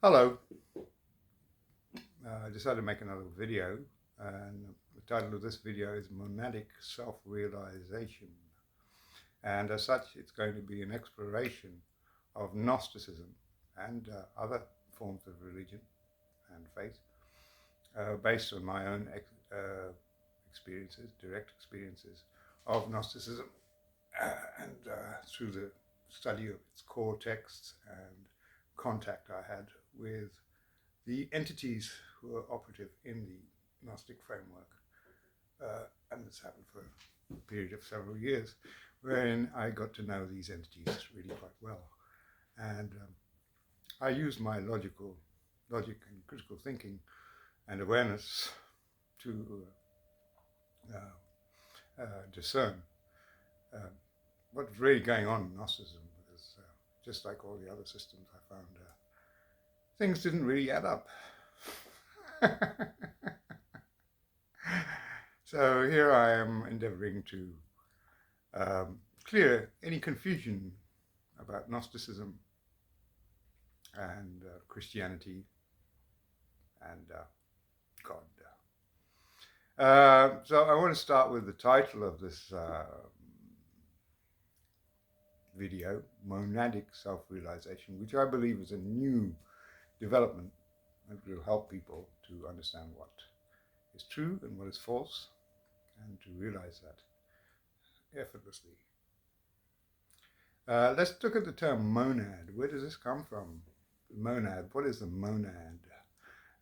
Hello, I decided to make another video, and the title of this video is Monadic Self-Realization, and as such it's going to be an exploration of Gnosticism and other forms of religion and faith based on my own experiences, direct experiences of Gnosticism and through the study of its core texts and contact I had with the entities who are operative in the Gnostic framework. And this happened for a period of several years, wherein I got to know these entities really quite well. And I used my logic and critical thinking and awareness to discern what's really going on in Gnosticism, because just like all the other systems I found, things didn't really add up. So here I am endeavoring to clear any confusion about Gnosticism and Christianity and God. So I want to start with the title of this video, Monadic Self-Realization, which I believe is a new development that will help people to understand what is true and what is false, and to realize that effortlessly. Let's look at the term monad. Where does this come from? Monad. What is the monad?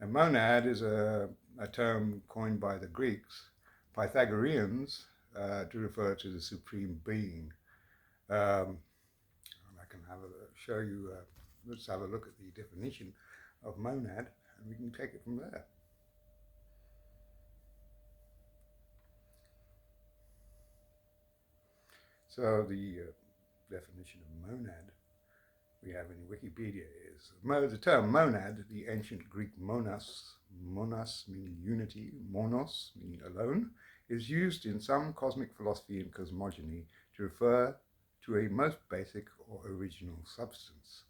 A monad is a term coined by the Greeks, Pythagoreans, to refer to the supreme being. I can show you, let's have a look at the definition of monad, and we can take it from there. So the definition of monad we have in Wikipedia is the term monad, the ancient Greek monos meaning unity, monos meaning alone, is used in some cosmic philosophy and cosmogony to refer to a most basic or original substance.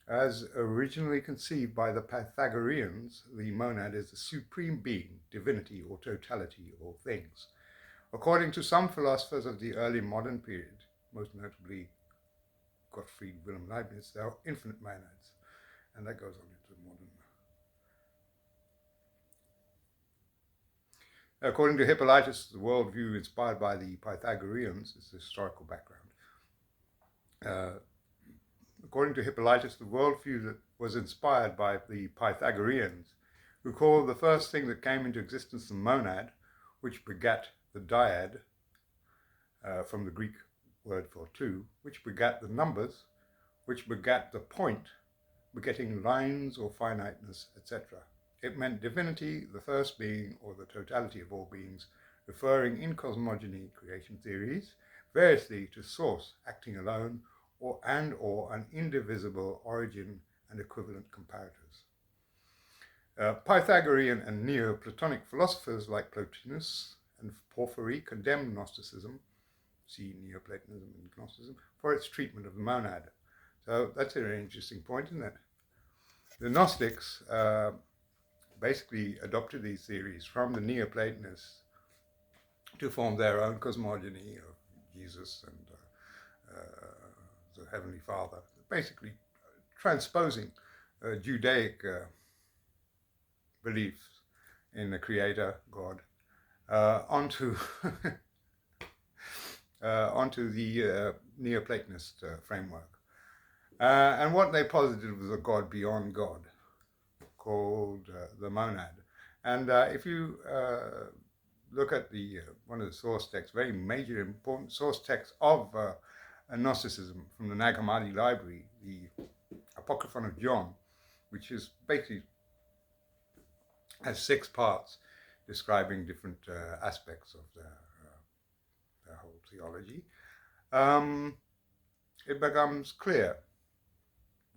As originally conceived by the Pythagoreans, the monad is the supreme being, divinity, or totality, or things. According to some philosophers of the early modern period, most notably Gottfried Wilhelm Leibniz, there are infinite monads, and that goes on into modern. According to Hippolytus, the worldview inspired by the Pythagoreans is the historical background. According to Hippolytus, the worldview that was inspired by the Pythagoreans, who called the first thing that came into existence the monad, which begat the dyad, from the Greek word for two, which begat the numbers, which begat the point, begetting lines or finiteness, etc. It meant divinity, the first being, or the totality of all beings, referring in cosmogony creation theories variously to source acting alone, or an indivisible origin and equivalent comparators. Pythagorean and Neoplatonic philosophers like Plotinus and Porphyry condemned Gnosticism, see Neoplatonism and Gnosticism, for its treatment of the monad. So that's a very interesting point, isn't it? The Gnostics basically adopted these theories from the Neoplatonists to form their own cosmogony of Jesus and the Heavenly Father, basically transposing Judaic beliefs in the Creator, God, onto the Neoplatonist framework. And what they posited was a God beyond God, called the monad. And if you look at the one of the source texts, very major important source text of Gnosticism from the Nag Hammadi Library, the Apocryphon of John, which is basically has 6 parts describing different aspects of their whole theology, it becomes clear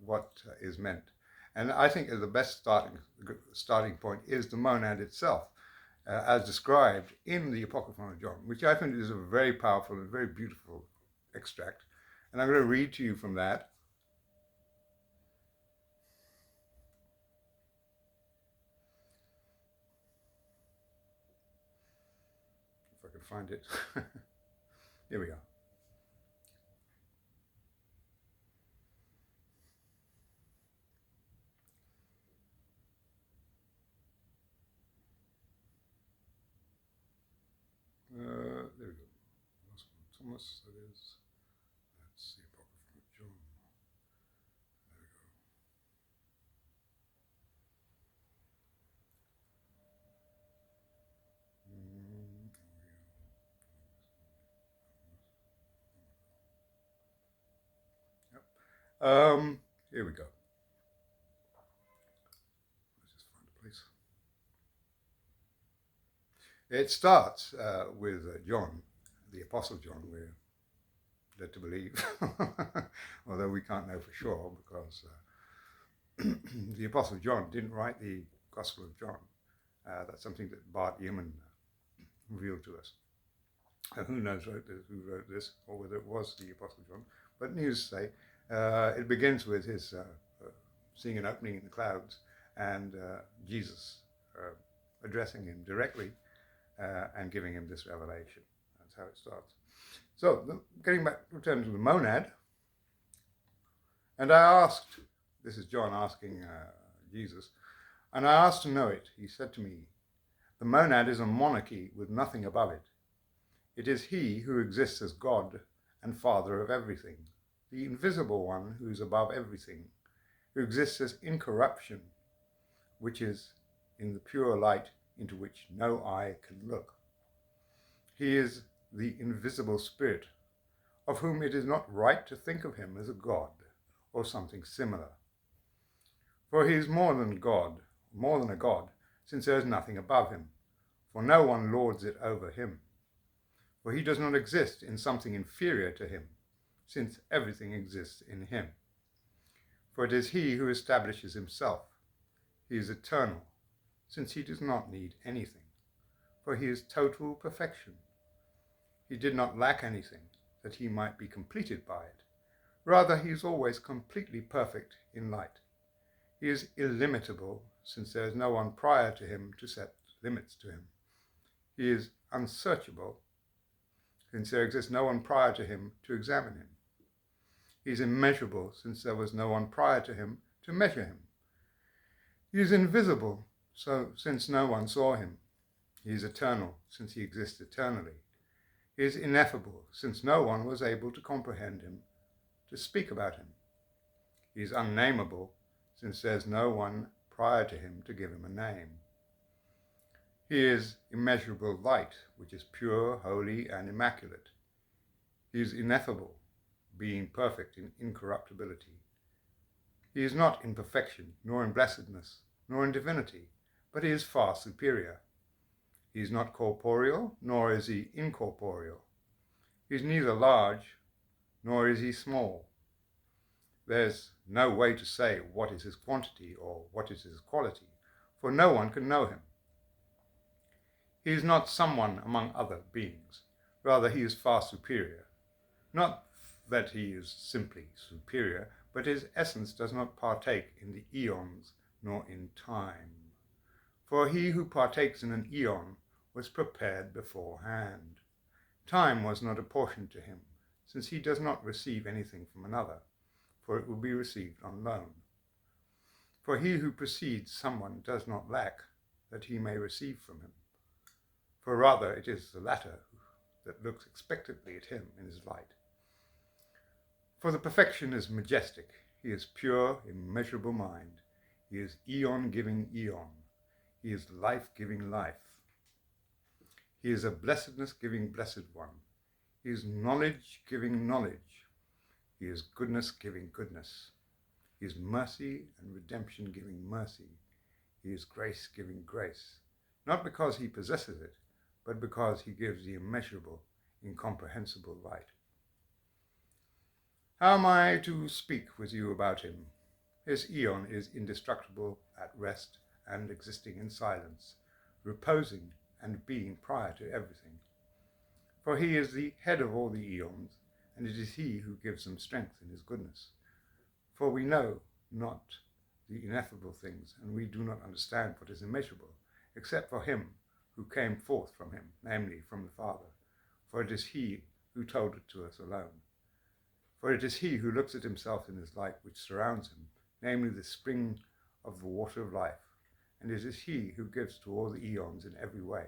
what is meant. And I think the best starting point is the monad itself, as described in the Apocryphon of John, which I think is a very powerful and very beautiful extract. And I'm going to read to you from that. find it. Here we are. There we go. Thomas, that is. That's the Apocryphon of John. There we go. Yep. Here we go. Let's just find a place. It starts with John, the Apostle John, we're led to believe, although we can't know for sure because the Apostle John didn't write the Gospel of John. That's something that Bart Ehrman revealed to us. Who knows who wrote this, or whether it was the Apostle John. But news say it begins with his seeing an opening in the clouds and Jesus addressing him directly and giving him this revelation. That's how it starts. So, returning to the monad, and I asked, this is John asking Jesus, and I asked to know it. He said to me, the monad is a monarchy with nothing above it. It is he who exists as God and Father of everything, the invisible one who is above everything, who exists as incorruption, which is in the pure light into which no eye can look. He is the invisible spirit, of whom it is not right to think of him as a god or something similar. For he is more than a god, since there is nothing above him, for no one lords it over him. For he does not exist in something inferior to him, since everything exists in him. For it is he who establishes himself. He is eternal, since he does not need anything, for he is total perfection. He did not lack anything, that he might be completed by it. Rather, he is always completely perfect in light. He is illimitable, since there is no one prior to him to set limits to him. He is unsearchable, since there exists no one prior to him to examine him. He is immeasurable, since there was no one prior to him to measure him. He is invisible, since no one saw him. He is eternal, since he exists eternally. He is ineffable, since no one was able to comprehend him, to speak about him. He is unnameable, since there is no one prior to him to give him a name. He is immeasurable light, which is pure, holy, and immaculate. He is ineffable, being perfect in incorruptibility. He is not in perfection, nor in blessedness, nor in divinity, but he is far superior. He is not corporeal, nor is he incorporeal. He is neither large, nor is he small. There's no way to say what is his quantity or what is his quality, for no one can know him. He is not someone among other beings. Rather, he is far superior. Not that he is simply superior, but his essence does not partake in the eons nor in time. For he who partakes in an eon was prepared beforehand. Time was not apportioned to him, since he does not receive anything from another, for it will be received on loan. For he who precedes someone does not lack, that he may receive from him. For rather it is the latter that looks expectantly at him in his light. For the perfection is majestic. He is pure, immeasurable mind. He is eon-giving eon. He is life-giving life. He is a blessedness-giving blessed one. He is knowledge-giving knowledge. He is goodness-giving goodness. He is mercy and redemption-giving mercy. He is grace-giving grace, not because he possesses it, but because he gives the immeasurable, incomprehensible light. How am I to speak with you about him? His eon is indestructible, at rest, and existing in silence, reposing and being prior to everything. For he is the head of all the eons, and it is he who gives them strength in his goodness. For we know not the ineffable things, and we do not understand what is immeasurable, except for him who came forth from him, namely from the Father, for it is he who told it to us alone. For it is he who looks at himself in his light which surrounds him, namely the spring of the water of life, and it is he who gives to all the eons in every way,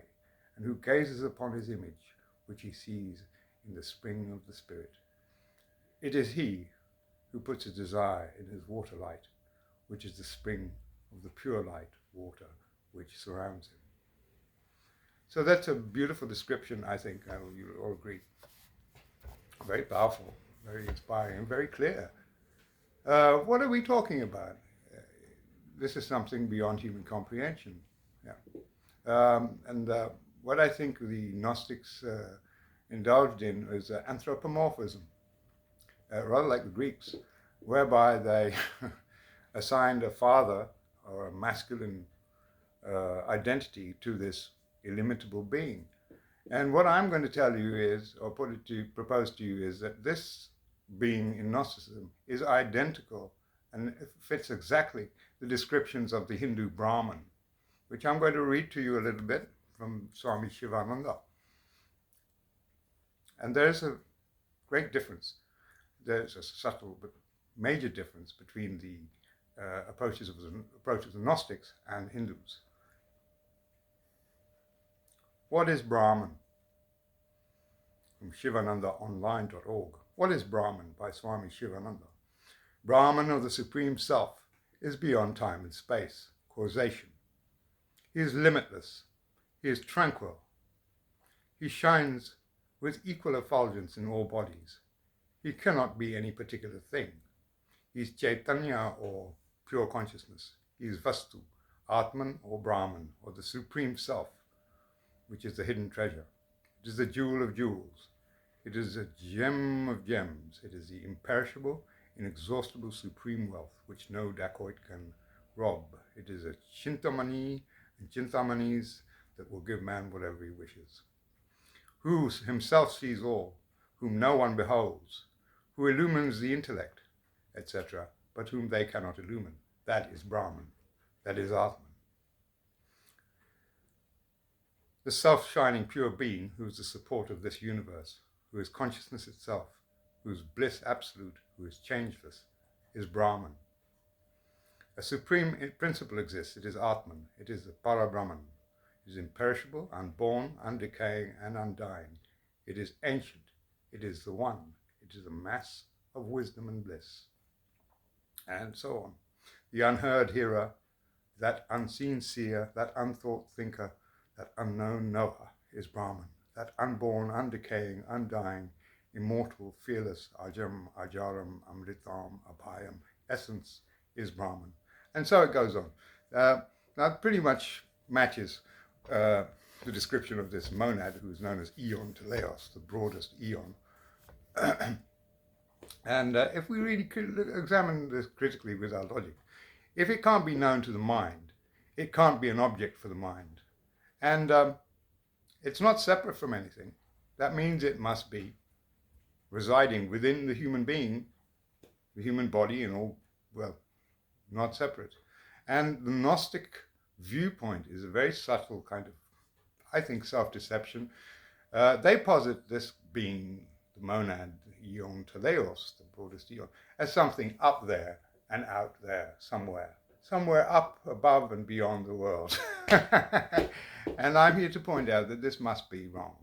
and who gazes upon his image, which he sees in the spring of the Spirit. It is he who puts a desire in his water light, which is the spring of the pure light water which surrounds him. So that's a beautiful description, I think, you'll all agree. Very powerful, very inspiring, and very clear. What are we talking about? This is something beyond human comprehension. What I think the Gnostics indulged in is anthropomorphism, rather like the Greeks, whereby they assigned a father or a masculine identity to this illimitable being. And what I'm going to tell you is, or propose to you, is that this being in Gnosticism is identical and it fits exactly the descriptions of the Hindu Brahman, which I'm going to read to you a little bit from Swami Shivananda. And there's a great difference. There's a subtle but major difference between the approaches of the Gnostics and Hindus. What is Brahman? From shivanandaonline.org. What is Brahman by Swami Shivananda? Brahman, or the Supreme Self, is beyond time and space, causation. He is limitless. He is tranquil. He shines with equal effulgence in all bodies. He cannot be any particular thing. He is Chaitanya, or pure consciousness. He is Vastu, Atman, or Brahman, or the Supreme Self, which is the hidden treasure. It is the jewel of jewels. It is a gem of gems. It is the imperishable, inexhaustible supreme wealth, which no dacoit can rob. It is a chintamani and chintamani's that will give man whatever he wishes. Who himself sees all, whom no one beholds, who illumines the intellect, etc., but whom they cannot illumine. That is Brahman. That is Atman. The self-shining pure being who is the support of this universe, who is consciousness itself, who is bliss absolute, who is changeless, is Brahman. A supreme principle exists. It is Atman. It is the Para-Brahman. It is imperishable, unborn, undecaying, and undying. It is ancient. It is the one. It is a mass of wisdom and bliss. And so on. The unheard hearer, that unseen seer, that unthought thinker, that unknown knower is Brahman. That unborn, undecaying, undying, immortal, fearless, ajam, ajaram, amritam, abhayam essence is Brahman. And so it goes on. That pretty much matches the description of this monad, who is known as Aeon Teleos, the broadest Aeon. And if we really examine this critically with our logic, if it can't be known to the mind, it can't be an object for the mind. And it's not separate from anything. That means it must be residing within the human being, the human body, and all, well, not separate. And the Gnostic viewpoint is a very subtle kind of, I think, self-deception. They posit this being, the monad, Aeon Teleos, the broadest Aeon, as something up there and out there somewhere up, above, and beyond the world. And I'm here to point out that this must be wrong.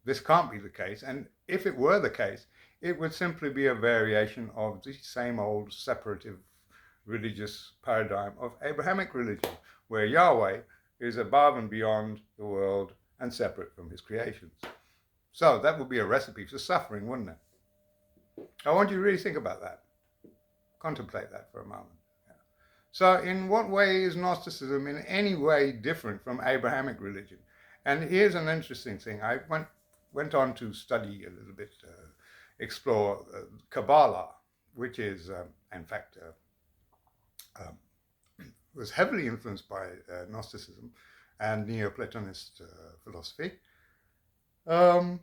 This can't be the case, and if it were the case, it would simply be a variation of the same old separative religious paradigm of Abrahamic religion, where Yahweh is above and beyond the world and separate from his creations. So that would be a recipe for suffering, wouldn't it? I want you to really think about that. Contemplate that for a moment. So in what way is Gnosticism in any way different from Abrahamic religion? And here's an interesting thing. I went on to study a little bit, explore Kabbalah, which is, in fact, was heavily influenced by Gnosticism and Neoplatonist philosophy. They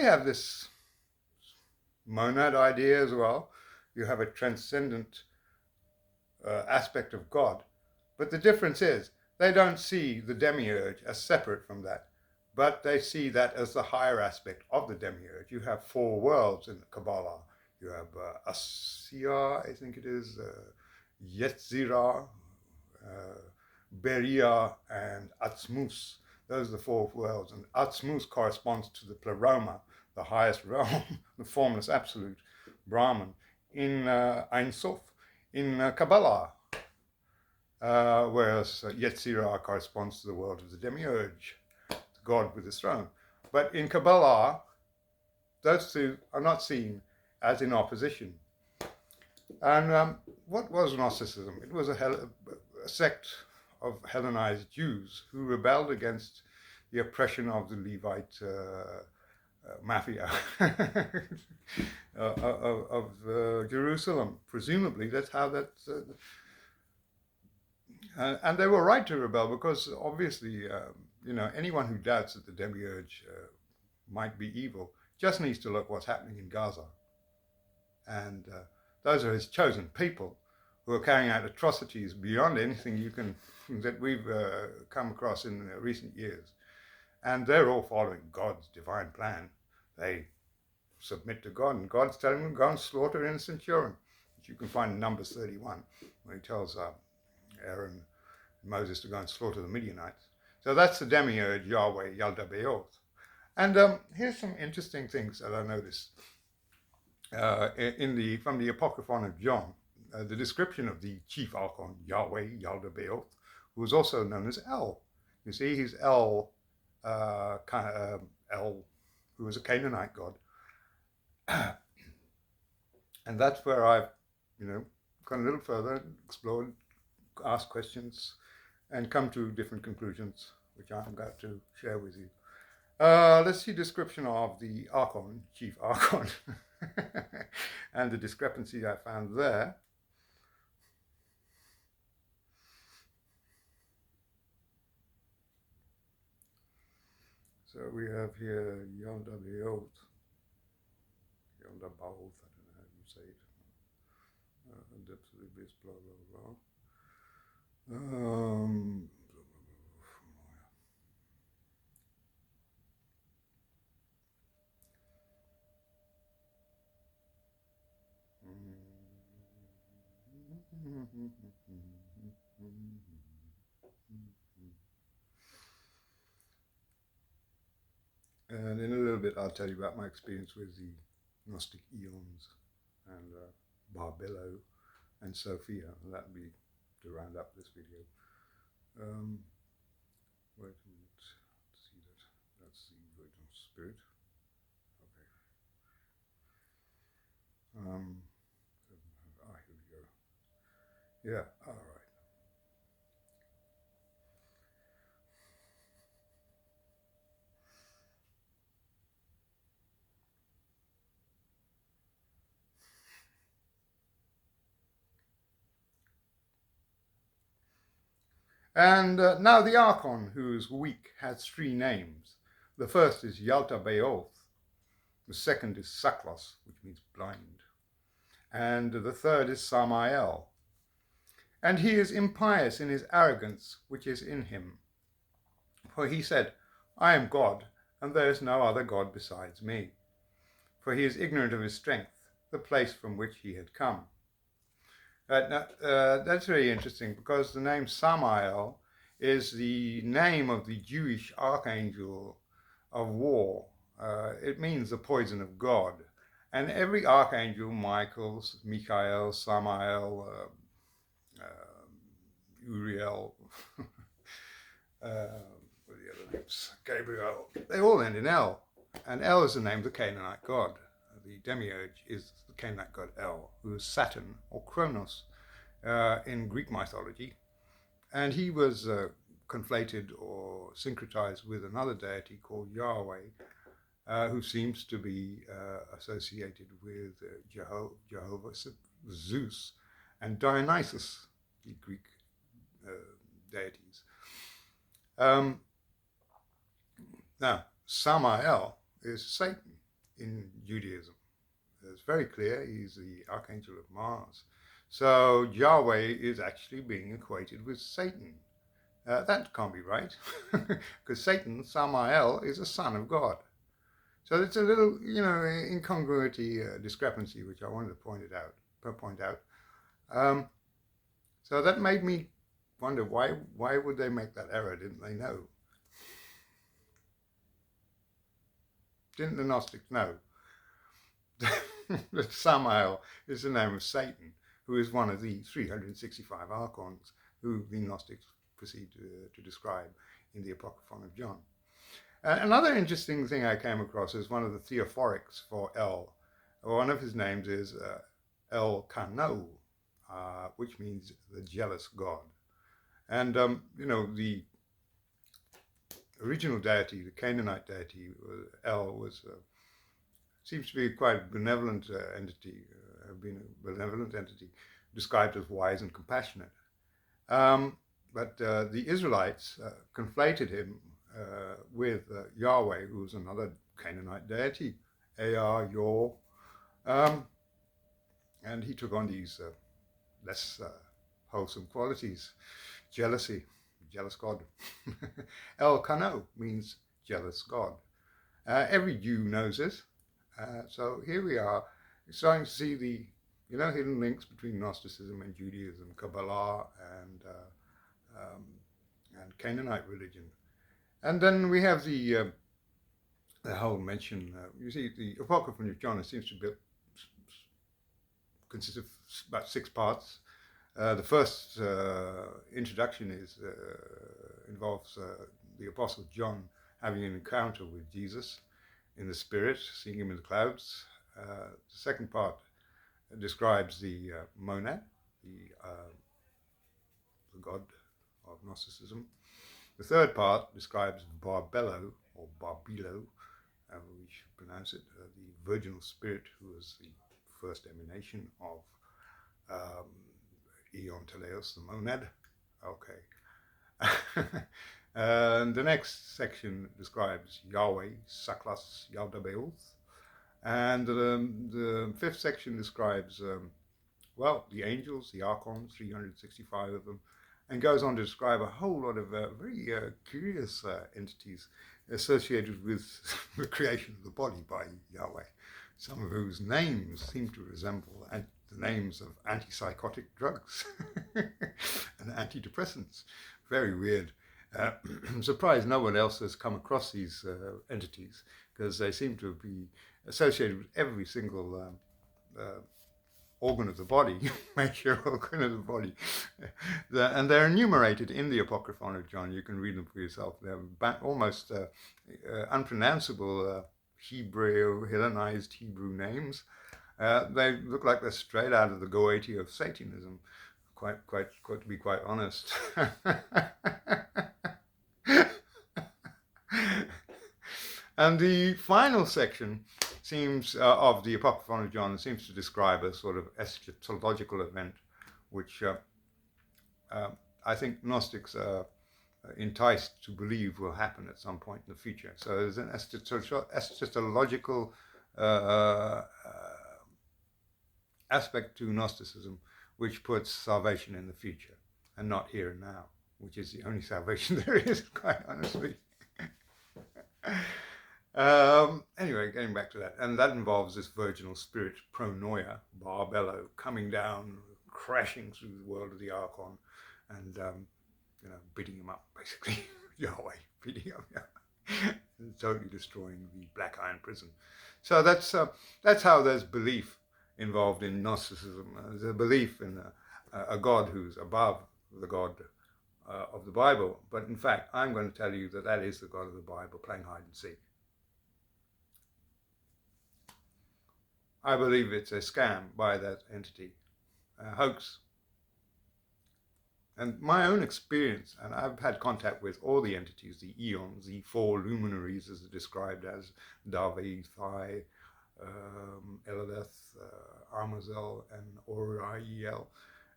have this monad idea as well. You have a transcendent aspect of God. But the difference is they don't see the Demiurge as separate from that, but they see that as the higher aspect of the Demiurge. You have four worlds in the Kabbalah. You have Asiya, I think it is, Yetzirah, Beria, and Atzmus. Those are the four worlds. And Atzmus corresponds to the Pleroma, the highest realm, the formless absolute, Brahman, in Ein Sof, in Kabbalah. Whereas Yetzirah corresponds to the world of the Demiurge, God with his throne. But in Kabbalah, those two are not seen as in opposition. And what was Gnosticism? It was a sect of Hellenized Jews who rebelled against the oppression of the Levite mafia of Jerusalem. Presumably, that's how that... and they were right to rebel because obviously, anyone who doubts that the Demiurge might be evil just needs to look what's happening in Gaza. And those are his chosen people who are carrying out atrocities beyond anything that we've come across in recent years. And they're all following God's divine plan. They submit to God, and God's telling them to go and slaughter innocent children, which you can find in Numbers 31, when he tells Aaron and Moses to go and slaughter the Midianites. So that's the Demiurge, Yahweh Yaldabaoth. And here's some interesting things that I noticed from the Apocryphon of John. The description of the Chief Archon Yahweh Yaldabaoth, who was also known as El. You see, he's El, El, who was a Canaanite god. And that's where I've, gone a little further, explored, asked questions, and come to different conclusions, which I'm going to share with you. Let's see description of the Archon, Chief Archon, and the discrepancy I found there. So we have here Yaldabaoth, I don't know how you say it. Depth of the abyss, blah, blah, blah. And in a little bit, I'll tell you about my experience with the Gnostic Aeons and Barbelo and Sophia. And that'll be to round up this video. Wait a minute. Let's see that. That's the Virgin Spirit. Okay. Here we go. Yeah, all right. And now the Archon, who is weak, has three names. The first is Yaldabaoth. The second is Saklos, which means blind. And the third is Samael. And he is impious in his arrogance, which is in him. For he said, I am God, and there is no other God besides me. For he is ignorant of his strength, the place from which he had come. That's very interesting because the name Samael is the name of the Jewish archangel of war. It means the poison of God. And every archangel, Michael, Samael, Uriel, what are the other names? Gabriel, they all end in El. And El is the name of the Canaanite god. The Demiurge is the Canaanite god El, who is Saturn or Kronos in Greek mythology. And he was conflated or syncretized with another deity called Yahweh, who seems to be associated with Jehovah, Zeus, and Dionysus, the Greek deities. Now, Samael is Satan in Judaism. It's very clear he's the archangel of Mars. So Yahweh is actually being equated with Satan. That can't be right, because Satan, Samael, is a son of God. So it's a little, incongruity, discrepancy, which I wanted to point out. So that made me wonder why would they make that error? Didn't they know? Didn't the Gnostics know that Samael is the name of Satan, who is one of the 365 Archons who the Gnostics proceed to describe in the Apocryphon of John? Another interesting thing I came across is one of the theophorics for El. One of his names is El Kano, which means the jealous god. And, the original deity, the Canaanite deity, El, seems to be quite a benevolent entity, described as wise and compassionate. But the Israelites conflated him with Yahweh, who was another Canaanite deity, Ar, Yor, and he took on these less wholesome qualities: jealousy, jealous god. El Kano means jealous god. Every Jew knows this. So here we are, starting to see the hidden links between Gnosticism and Judaism, Kabbalah, and Canaanite religion. And then we have the whole mention. You see, the Apocryphon of John seems to consist of about 6 parts. The first introduction involves the Apostle John having an encounter with Jesus in the spirit, seeing him in the clouds. The second part describes the Monad, the god of Gnosticism. The third part describes Barbelo, or Barbelo, we should pronounce it, the virginal spirit, who was the first emanation of Aeons, the Monad. Okay. And the next section describes Yahweh Samaël Yaldabaoth. And the fifth section describes, the angels, the Archons, 365 of them, and goes on to describe a whole lot of very curious entities associated with the creation of the body by Yahweh, some of whose names seem to resemble the names of antipsychotic drugs and antidepressants. Very weird. I'm surprised no one else has come across these entities, because they seem to be associated with every single organ of the body, major organ of the body. And they're enumerated in the Apocryphon of John. You can read them for yourself. They're almost unpronounceable Hellenized Hebrew names. They look like they're straight out of the Goetia of Satanism, quite to be quite honest. And the final section of the Apocryphon of John seems to describe a sort of eschatological event, which I think Gnostics are enticed to believe will happen at some point in the future. So there's an eschatological aspect to Gnosticism, which puts salvation in the future and not here and now, which is the only salvation there is, quite honestly. Anyway, getting back to that, and that involves this virginal spirit, pronoia, Barbelo, coming down, crashing through the world of the Archon, and beating him up, basically. Yahweh beating him up, and totally destroying the Black Iron Prison. So that's how there's belief involved in Gnosticism. There's a belief in a God who's above the God of the Bible, but in fact, I'm going to tell you that is the God of the Bible playing hide and seek. I believe it's a scam by that entity, a hoax. And my own experience, and I've had contact with all the entities, the Aeons, the 4 luminaries as described as David, Thai, Eleleth, Armazel, and Oriel.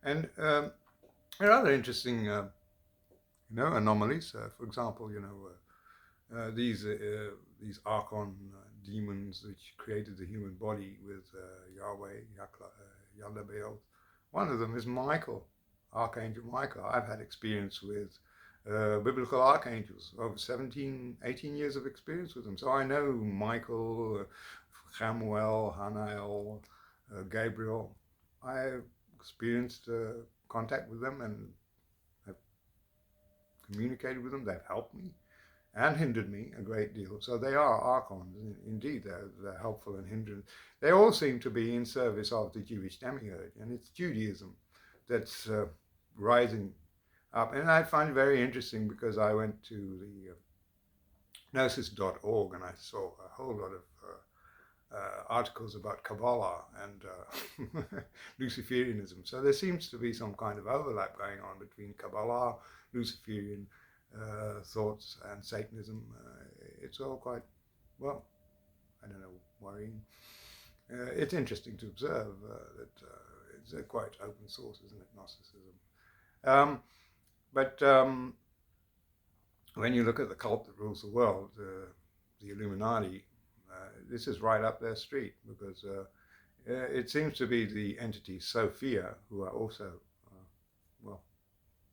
And there are other interesting, anomalies. For example, these Archon demons which created the human body with Yahweh, Yaldabaoth. One of them is Michael, Archangel Michael. I've had experience with biblical archangels, over 17, 18 years of experience with them. So I know Michael, Samuel, Hanael, Gabriel. I've experienced contact with them and have communicated with them. They've helped me and hindered me a great deal. So they are archons. Indeed, they're helpful and hindering. They all seem to be in service of the Jewish Demiurge, and it's Judaism that's rising up. And I find it very interesting because I went to the Gnosis.org and I saw a whole lot of articles about Kabbalah and Luciferianism. So there seems to be some kind of overlap going on between Kabbalah, Luciferian thoughts and Satanism. It's all quite, well, I don't know, worrying. It's interesting to observe that it's a quite open source, isn't it, Gnosticism? But when you look at the cult that rules the world, the Illuminati, this is right up their street, because it seems to be the entity Sophia, who are also, well,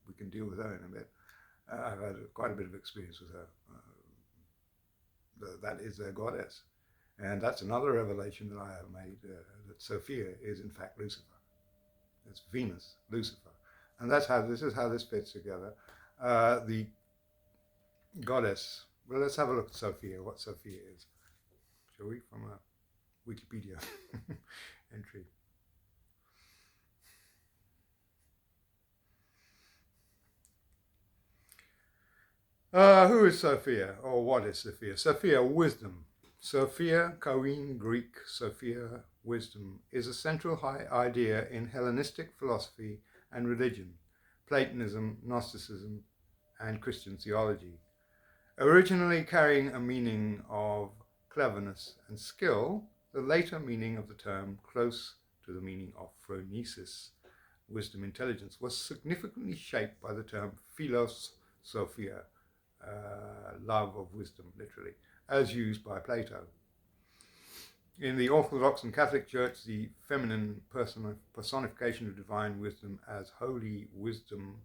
we can deal with her in a bit. I've had quite a bit of experience with her. That is their goddess. And that's another revelation that I have made, that Sophia is in fact Lucifer. It's Venus, Lucifer. And this is how this fits together. The goddess, well, let's have a look at Sophia, what Sophia is, shall we, from a Wikipedia entry. Who is Sophia, or what is Sophia? Sophia, wisdom. Sophia, Koine Greek, Sophia, wisdom, is a central high idea in Hellenistic philosophy and religion, Platonism, Gnosticism, and Christian theology. Originally carrying a meaning of cleverness and skill, the later meaning of the term, close to the meaning of phronesis, wisdom, intelligence, was significantly shaped by the term philos Sophia, love of wisdom, literally, as used by Plato. In the Orthodox and Catholic Church, the feminine personification of divine wisdom as holy wisdom,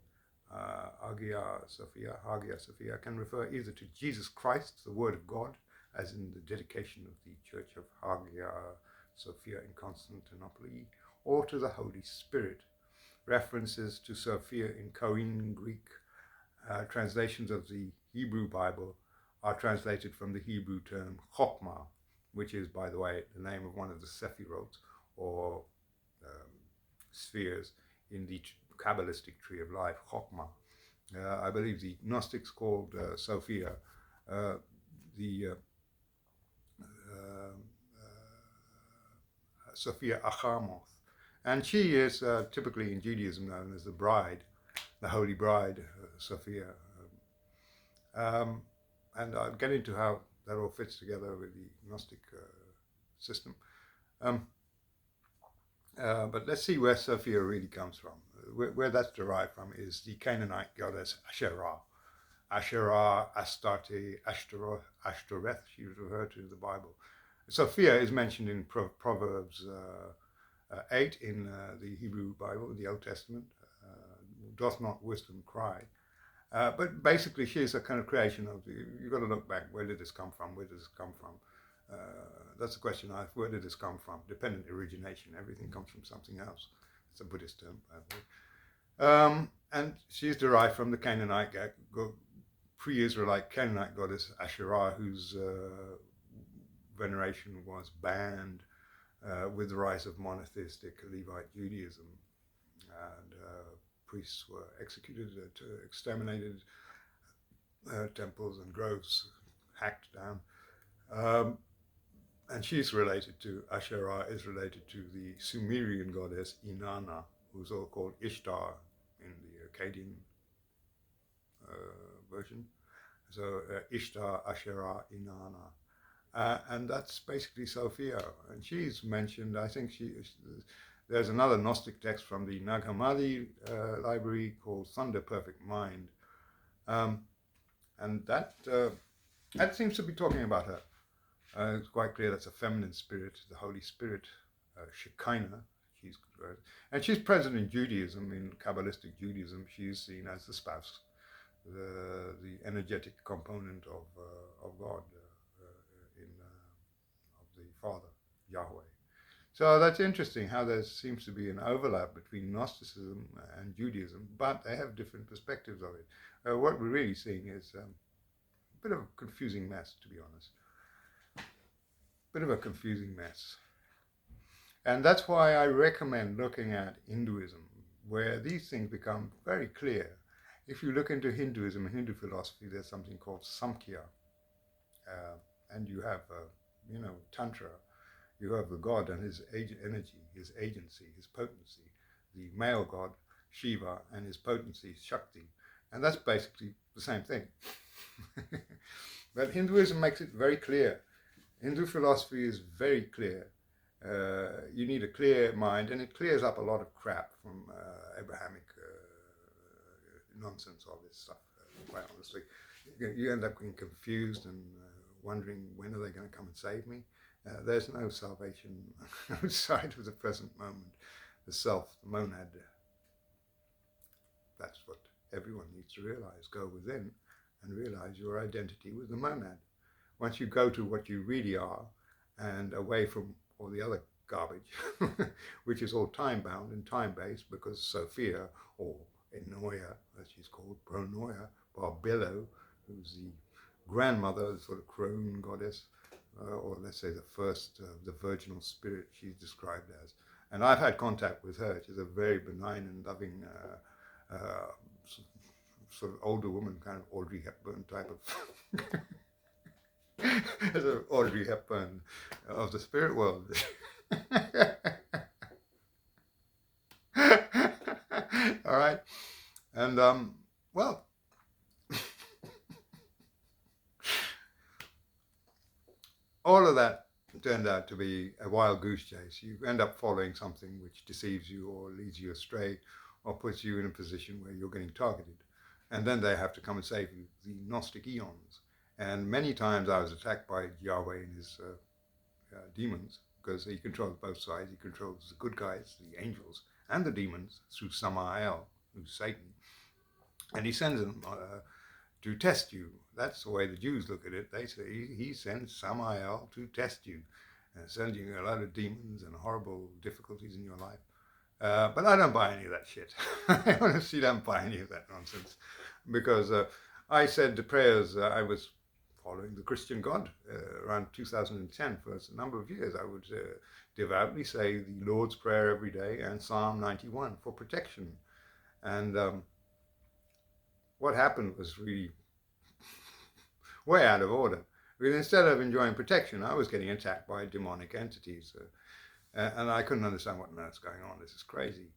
Hagia Sophia, can refer either to Jesus Christ, the Word of God, as in the dedication of the Church of Hagia Sophia in Constantinople, or to the Holy Spirit. References to Sophia in Koine Greek translations of the Hebrew Bible are translated from the Hebrew term Chokhmah, which is, by the way, the name of one of the Sephirot, or spheres, in the Kabbalistic tree of life, Chokhmah. I believe the Gnostics called Sophia the Sophia Achamoth. And she is typically in Judaism known as the bride, the holy bride, Sophia. And I'll get into how that all fits together with the Gnostic system. But let's see where Sophia really comes from. Where that's derived from is the Canaanite goddess Asherah. Asherah, Astarte, Ashtoreth, she was referred to in the Bible. Sophia is mentioned in Proverbs 8 in the Hebrew Bible, the Old Testament. Doth not wisdom cry? But basically, she is a kind of creation of you've got to look back. Where did this come from? Where does this come from? That's the question I ask. Where did this come from? Dependent origination. Everything comes from something else. It's a Buddhist term, by the way. And she's derived from the Canaanite, pre-Israelite Canaanite goddess Asherah, whose veneration was banned with the rise of monotheistic Levite Judaism. And priests were executed, exterminated, temples and groves hacked down. And she's related to, Asherah is related to the Sumerian goddess Inanna, who's all called Ishtar in the Akkadian version. So Ishtar, Asherah, Inanna. And that's basically Sophia. And she's mentioned, I think there's another Gnostic text from the Nag Hammadi Library called Thunder Perfect Mind. And that seems to be talking about her. It's quite clear that's a feminine spirit, the Holy Spirit, Shekinah. And she's present in Judaism, in Kabbalistic Judaism. She's seen as the spouse the energetic component of God, of the Father, Yahweh. So that's interesting how there seems to be an overlap between Gnosticism and Judaism, but they have different perspectives of it. What we're really seeing is a bit of a confusing mess, to be honest. Bit of a confusing mess. And that's why I recommend looking at Hinduism, where these things become very clear. If you look into Hinduism and Hindu philosophy, there's something called Samkhya. And you have, Tantra. You have the God and his energy, his agency, his potency. The male God, Shiva, and his potency, Shakti. And that's basically the same thing. But Hinduism makes it very clear. Hindu philosophy is very clear. You need a clear mind, and it clears up a lot of crap from Abrahamic nonsense, all this stuff, quite honestly. You end up getting confused and wondering, when are they going to come and save me? There's no salvation outside of the present moment. The self, the monad. That's what everyone needs to realize. Go within and realize your identity with the monad. Once you go to what you really are and away from all the other garbage, which is all time-bound and time-based, because Sophia, or Enoia, as she's called, Pronoia, Barbelo, who's the grandmother, the sort of crone goddess, or let's say the first, the virginal spirit she's described as. And I've had contact with her. She's a very benign and loving, sort of older woman, kind of Audrey Hepburn type of... As an Audrey Hepburn of the spirit world. All right. And, well, all of that turned out to be a wild goose chase. You end up following something which deceives you or leads you astray or puts you in a position where you're getting targeted. And then they have to come and save you, the Gnostic Eons. And many times I was attacked by Yahweh and his demons, because he controls both sides. He controls the good guys, the angels, and the demons through Samael, who's Satan. And he sends them to test you. That's the way the Jews look at it. They say he sends Samael to test you, sending you a lot of demons and horrible difficulties in your life. But I don't buy any of that shit. I honestly don't buy any of that nonsense, because I said the prayers I was following the Christian God around 2010 for a number of years. I would devoutly say the Lord's Prayer every day and Psalm 91 for protection. And what happened was really way out of order. Because instead of enjoying protection, I was getting attacked by demonic entities. And I couldn't understand what on earth's going on. This is crazy.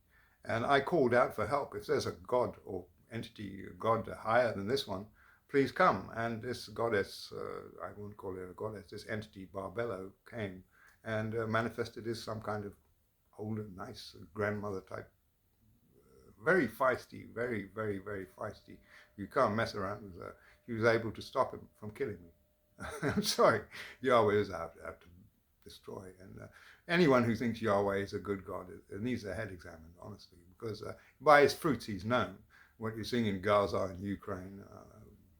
And I called out for help. If there's a God or entity, God higher than this one, please come. And this goddess, I won't call it a goddess, this entity, Barbelo, came and manifested as some kind of old and nice grandmother type. Very feisty, very, very, very feisty. You can't mess around with her. She was able to stop him from killing me. I'm sorry, Yahweh is out to destroy. And anyone who thinks Yahweh is a good God needs their head examined, honestly, because by his fruits he's known. What you're seeing in Gaza and Ukraine,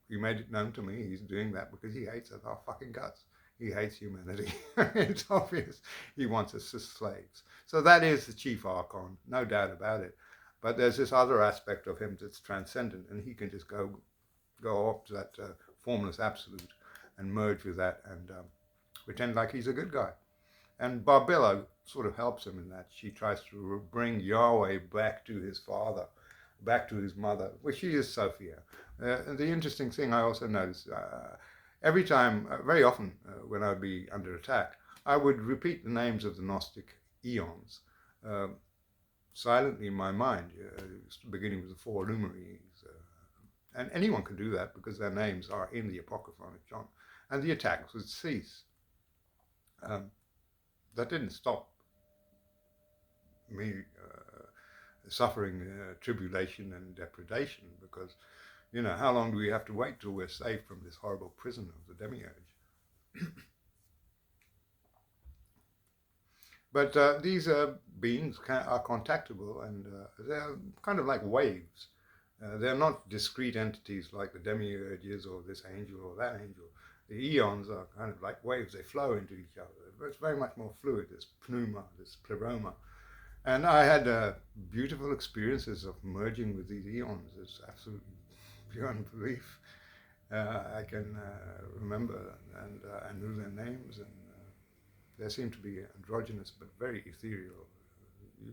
he made it known to me he's doing that because he hates our fucking guts. He hates humanity. It's obvious. He wants us as slaves. So that is the Chief Archon, no doubt about it. But there's this other aspect of him that's transcendent, and he can just go off to that formless absolute and merge with that and pretend like he's a good guy. And Barbelo sort of helps him in that. She tries to bring Yahweh back to his father, back to his mother, which she is Sophia. And the interesting thing I also noticed, every time, very often when I would be under attack, I would repeat the names of the Gnostic Eons silently in my mind, beginning with the four luminaries. And anyone can do that because their names are in the Apocryphon of John. And the attacks would cease. That didn't stop me suffering tribulation and depredation, because, you know, how long do we have to wait till we're saved from this horrible prison of the Demiurge? But these beings are contactable, and they're kind of like waves. They're not discrete entities like the Demiurges or this angel or that angel. The eons are kind of like waves, they flow into each other. But it's very much more fluid, this pneuma, this pleroma. And I had beautiful experiences of merging with these eons. It's absolutely beyond belief. I can remember, and I knew their names, and they seem to be androgynous but very ethereal.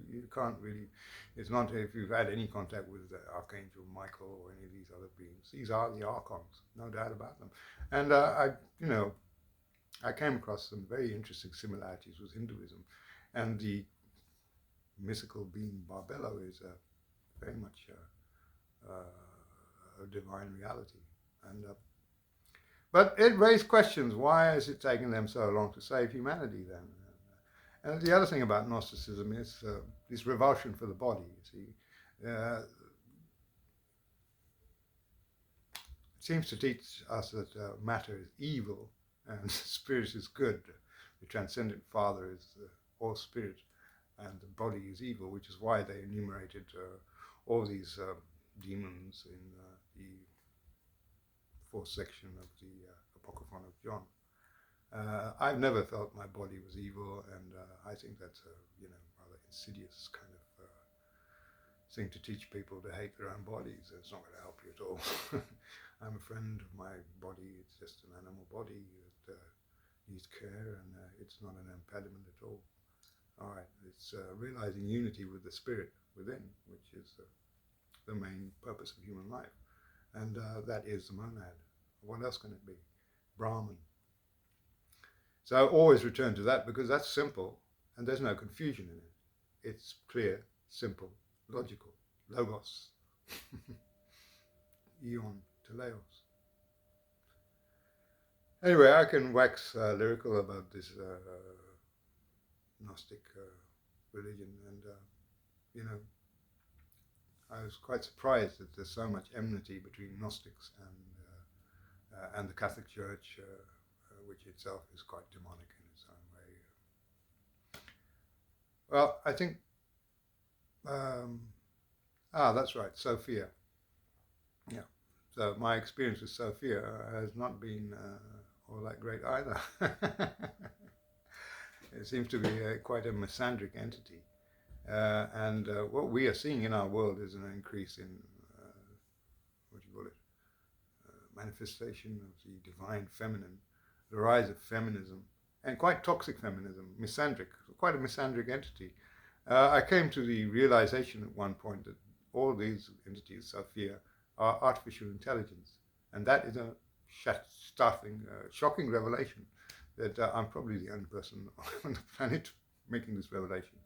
You can't really, it's not if you've had any contact with Archangel Michael or any of these other beings. These are the Archons, no doubt about them. And I came across some very interesting similarities with Hinduism, and the mystical being Barbelo is very much a divine reality. And but it raised questions. Why is it taking them so long to save humanity then? And the other thing about Gnosticism is this revulsion for the body. You see, it seems to teach us that matter is evil and spirit is good. The transcendent Father is all spirit, and the body is evil, which is why they enumerated all these demons in the fourth section of the Apocryphon of John. I've never felt my body was evil, and I think that's a rather insidious kind of thing to teach people to hate their own bodies. It's not going to help you at all. I'm a friend of my body. It's just an animal body that needs care, and it's not an impediment at all. All right, it's realizing unity with the spirit within, which is the main purpose of human life, and that is the monad. What else can it be? Brahman. So always return to that, because that's simple and there's no confusion in it. It's clear, simple, logical. Logos. Eon teleos. Anyway, I can wax lyrical about this Gnostic religion, and I was quite surprised that there's so much enmity between Gnostics and the Catholic Church, which itself is quite demonic in its own way. Well, I think, that's right, Sophia. Yeah. So my experience with Sophia has not been all that great either. It seems to be quite a misandric entity. And what we are seeing in our world is an increase in, manifestation of the divine feminine, the rise of feminism, and quite toxic feminism, misandric, quite a misandric entity. I came to the realization at one point that all these entities, Sophia, are artificial intelligence. And that is a startling, shocking revelation that I'm probably the only person on the planet making this revelation.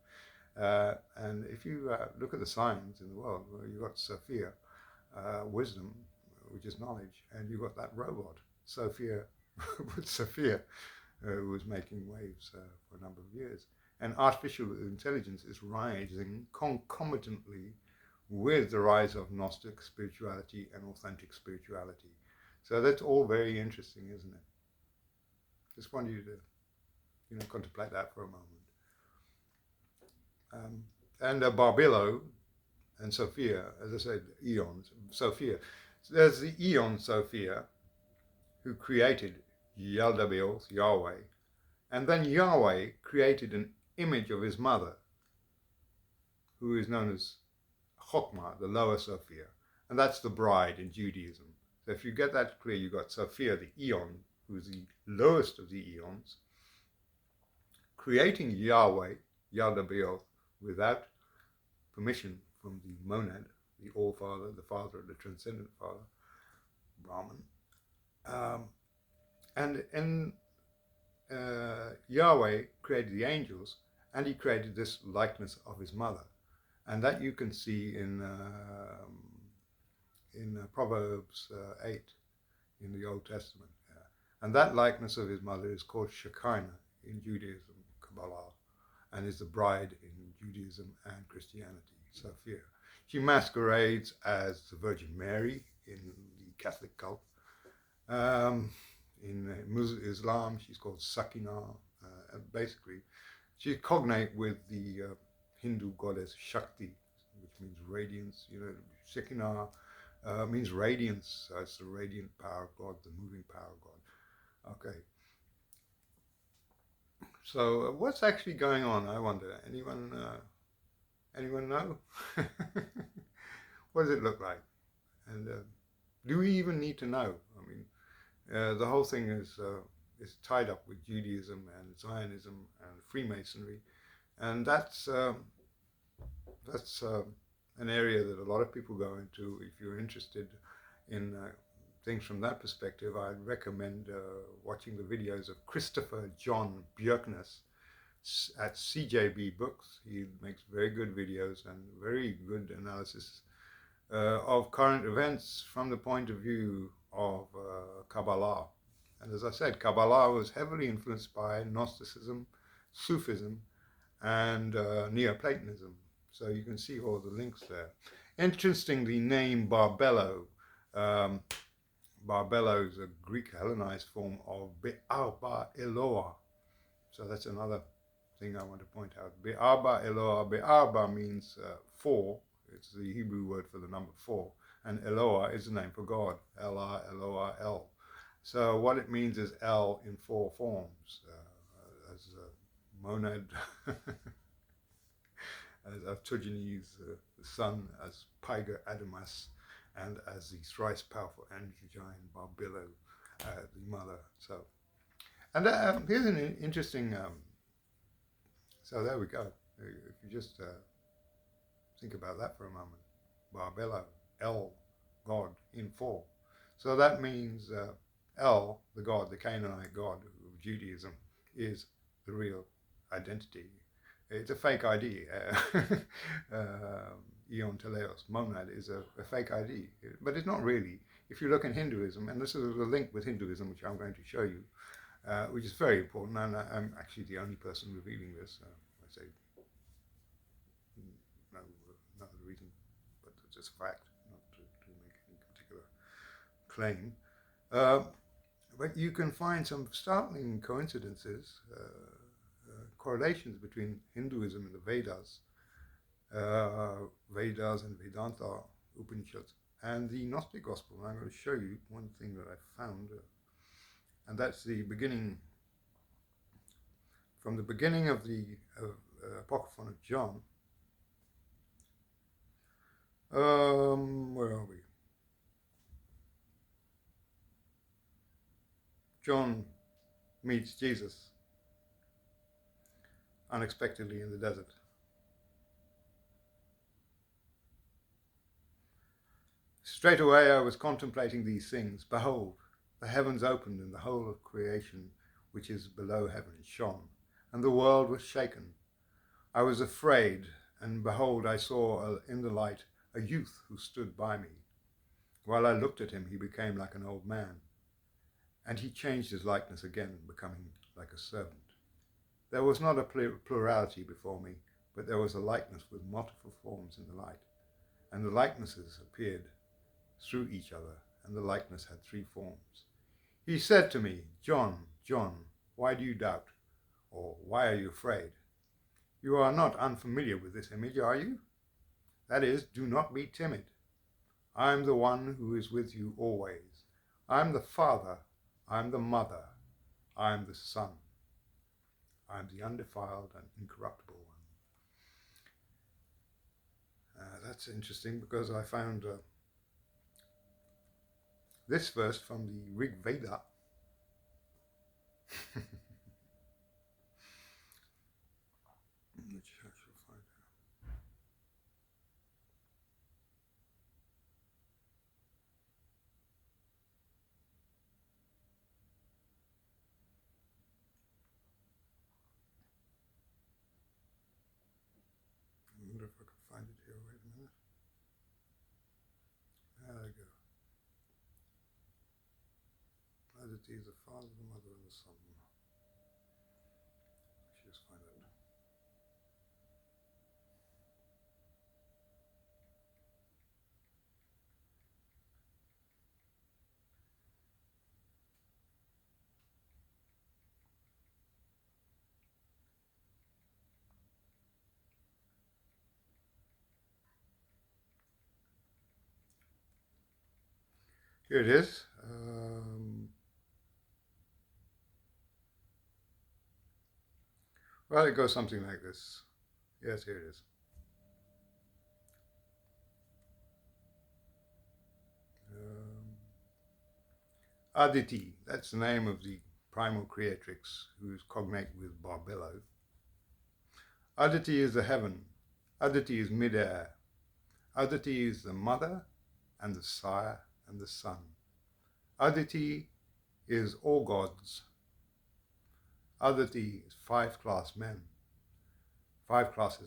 And if you look at the signs in the world, well, you've got Sophia, wisdom, which is knowledge, and you've got that robot, Sophia, with Sophia, who was making waves for a number of years. And artificial intelligence is rising concomitantly with the rise of Gnostic spirituality and authentic spirituality. So that's all very interesting, isn't it? Just want you to contemplate that for a moment. And Barbelo and Sophia, as I said, Aeons, Sophia. So there's the Aeon Sophia, who created Yaldabaoth, Yahweh, and then Yahweh created an image of his mother, who is known as Chokmah, the lower Sophia, and that's the bride in Judaism. So if you get that clear, you've got Sophia, the Aeon, who's the lowest of the Aeons, creating Yahweh, Yaldabaoth, without permission from the Monad, the All-Father, the Father, the Transcendent Father, Brahman. And Yahweh created the angels, and he created this likeness of his mother. And that you can see in Proverbs 8 in the Old Testament. And that likeness of his mother is called Shekinah in Judaism, Kabbalah, and is the bride in Judaism and Christianity, Sophia. She masquerades as the Virgin Mary in the Catholic cult. In Islam, she's called Sakinah. Basically, she's cognate with the Hindu goddess Shakti, which which means radiance. You know, Shekinah means radiance. So it's the radiant power of God, the moving power of God. Okay. So what's actually going on? I wonder. Anyone know? What does it look like? And do we even need to know? I mean, the whole thing is tied up with Judaism and Zionism and Freemasonry, and that's an area that a lot of people go into. If you're interested in things from that perspective, I'd recommend watching the videos of Christopher John Bjerknes at CJB Books. He makes very good videos and very good analysis of current events from the point of view of Kabbalah. And as I said, Kabbalah was heavily influenced by Gnosticism, Sufism, and Neoplatonism. So you can see all the links there. Interesting, the name Barbelo. Barbelo is a Greek Hellenized form of Be'arba Eloah. So that's another thing I want to point out. Be'arba Eloah. Be'arba means four. It's the Hebrew word for the number 4. And Eloah is the name for God. El-Ah, Eloah, El. So what it means is El in 4 forms. As a monad, as Artugenes, the sun, as Pyga Adamas, and as the thrice powerful angel giant Barbelo, the mother. So, and here's an interesting. So there we go. If you just think about that for a moment. Barbelo, El, God in 4. So that means El, the God, the Canaanite God of Judaism, is the real identity. It's a fake ID. Eon Teleos, Monad, is a fake ID. But it's not really. If you look in Hinduism, and this is a link with Hinduism, which I'm going to show you, which is very important, and I'm actually the only person revealing this. I say no other reason, but it's just fact, not to make any particular claim. But you can find some startling coincidences, correlations between Hinduism and the Vedas, Vedas and Vedanta Upanishads, and the Gnostic Gospel. And I'm going to show you one thing that I found, and that's the beginning, from the beginning of the Apocryphon of John. Where are we? John meets Jesus unexpectedly in the desert. Straight away I was contemplating these things. Behold, the heavens opened, and the whole of creation which is below heaven shone, and the world was shaken. I was afraid, and behold, I saw in the light a youth who stood by me. While I looked at him, he became like an old man, and he changed his likeness again, becoming like a servant. There was not a plurality before me, but there was a likeness with multiple forms in the light, and the likenesses appeared through each other, and the likeness had 3 forms. He said to me, John, John, why do you doubt? Or why are you afraid? You are not unfamiliar with this image, are you? That is, do not be timid. I am the one who is with you always. I am the Father, I am the Mother, I am the Son. I am the undefiled and incorruptible one. That's interesting because I found this verse from the Rig Veda. Which I shall find out. I wonder if I can find it here. Wait a minute. There we go. As it is the Father, the Mother, and the Son. Let's just find out. Here it is. Well, it goes something like this. Yes, here it is. Aditi, that's the name of the primal creatrix who is cognate with Barbelo. Aditi is the heaven. Aditi is mid-air. Aditi is the mother and the sire and the son. Aditi is all gods. Aditi is 5 classes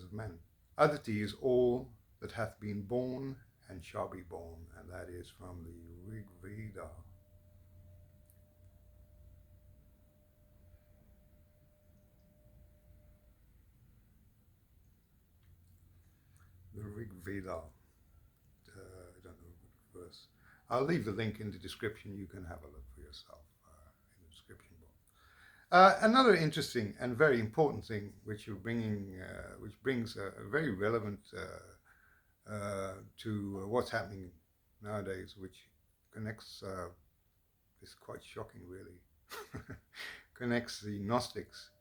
of men. Aditi is all that hath been born and shall be born, and that is from the Rig Veda. The Rig Veda. I don't know the verse. I'll leave the link in the description. You can have a look for yourself in the description box. Another interesting and very important thing which brings a very relevant to what's happening nowadays, which connects, it's quite shocking really, connects the Gnostics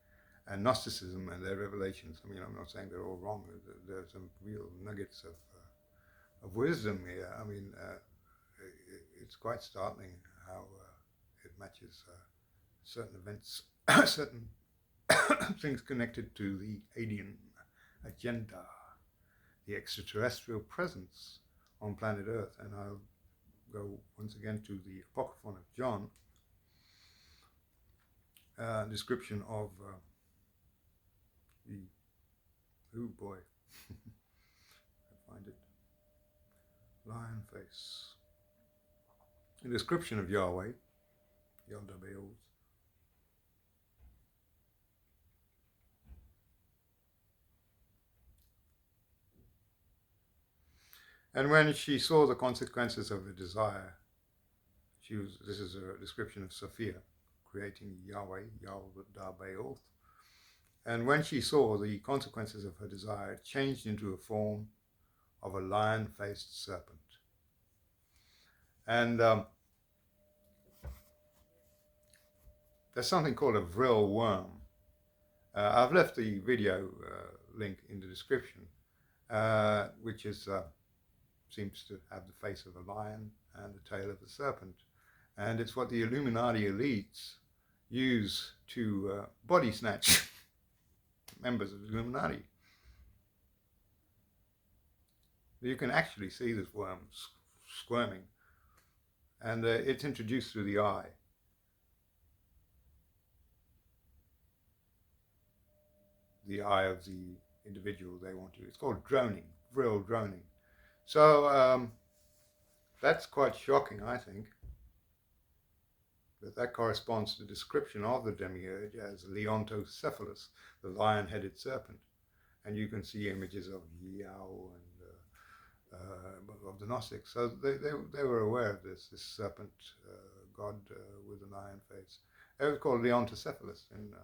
and Gnosticism and their revelations. I mean, I'm not saying they're all wrong. There's some real nuggets of wisdom here. I mean, it's quite startling how it matches certain events, certain things connected to the alien agenda, the extraterrestrial presence on planet Earth. And I'll go once again to the Apocryphon of John, description of oh boy, I find it, lion face. A description of Yahweh, Yaldabaoth. And when she saw the consequences of the desire, this is a description of Sophia, creating Yahweh, Yaldabaoth. And when she saw the consequences of her desire, it changed into a form of a lion-faced serpent. And there's something called a vril worm. I've left the video link in the description, which is seems to have the face of a lion and the tail of a serpent. And it's what the Illuminati elites use to body snatch members of the Illuminati. You can actually see this worm squirming, and it's introduced through the eye. The eye of the individual they want to. It's called droning, vril droning. So that's quite shocking, I think. That corresponds to the description of the Demiurge as Leontocephalus, the lion-headed serpent. And you can see images of Yao and of the Gnostics. So they were aware of this serpent god with an lion face. It was called Leontocephalus in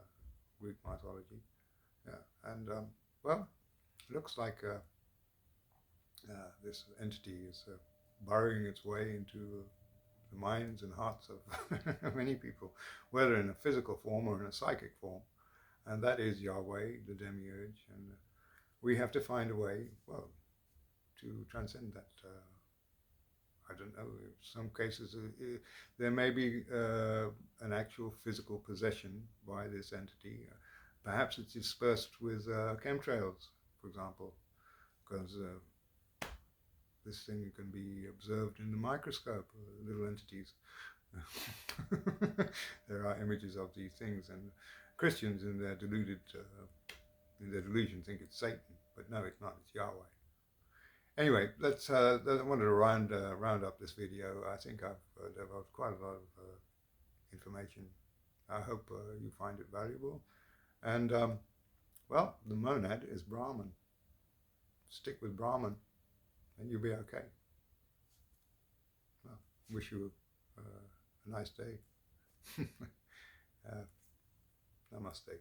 Greek mythology. Yeah, and well, it looks like this entity is burrowing its way into the minds and hearts of many people, whether in a physical form or in a psychic form. And that is Yahweh, the Demiurge. And we have to find a way, well, to transcend that. I don't know, in some cases there may be an actual physical possession by this entity. Perhaps it's dispersed with chemtrails, for example, because this thing can be observed in the microscope, little entities. There are images of these things, and Christians in their delusion think it's Satan, but no, it's not, it's Yahweh. Anyway, let's. I wanted to round up this video. I think I've developed quite a lot of information. I hope you find it valuable. And well, the monad is Brahman. Stick with Brahman, and you'll be okay. Well, wish you a nice day. Namaste.